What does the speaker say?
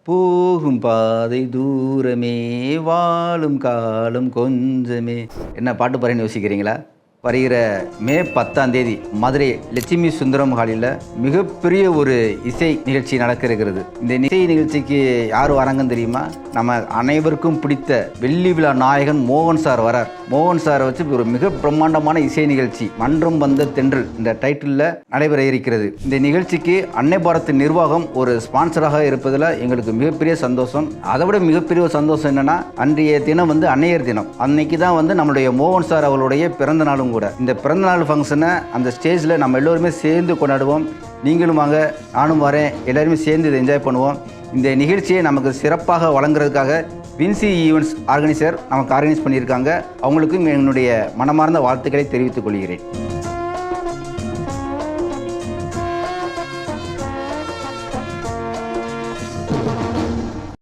போகும் பாதை தூரமே வாழும் காலம் கொஞ்சமே. என்ன பாட்டு பாருன்னு யோசிக்கிறீங்களா? வருகிற மே 10ஆம் தேதி மதுரை லட்சுமி சுந்தரம் ஹாலில் மிகப்பெரிய ஒரு இசை நிகழ்ச்சி நடக்க இருக்கிறது. இந்த இசை நிகழ்ச்சிக்கு யார் வராங்கன்னு தெரியுமா? நம்ம அனைவருக்கும் பிடித்த வெள்ளி விழா நாயகன் மோகன் சார் வரார். மோகன் சாரை வச்சு ஒரு மிக பிரம்மாண்டமான இசை நிகழ்ச்சி மன்றம் வந்த தென்றல் இந்த டைட்டிலில் நடைபெற இருக்கிறது. இந்த நிகழ்ச்சிக்கு அன்னை பாரத் நிர்வாகம் ஒரு ஸ்பான்சராக இருப்பதில் எங்களுக்கு மிகப்பெரிய சந்தோஷம். அதை விட மிகப்பெரிய ஒரு சந்தோஷம் என்னன்னா, அன்றைய தினம் அன்னையர் தினம். அன்னைக்கு தான் நம்மளுடைய மோகன் சார் அவருடைய பிறந்த நாளும் கூட. இந்த பிறந்தநாள் ஃபங்க்ஷனை அந்த ஸ்டேஜில் நம்ம எல்லோருமே சேர்ந்து கொண்டாடுவோம். நீங்களும் வாங்க, நானும் வரேன், எல்லாருமே சேர்ந்து இதை என்ஜாய் பண்ணுவோம். இந்த நிகழ்ச்சியை நமக்கு சிறப்பாக வழங்குறதுக்காக வின்சி ஈவெண்ட்ஸ் ஆர்கனைசர் நமக்கு ஆர்கனைஸ் பண்ணியிருக்காங்க. அவங்களுக்கும் என்னுடைய மனமார்ந்த வாழ்த்துக்களை தெரிவித்துக் கொள்கிறேன்.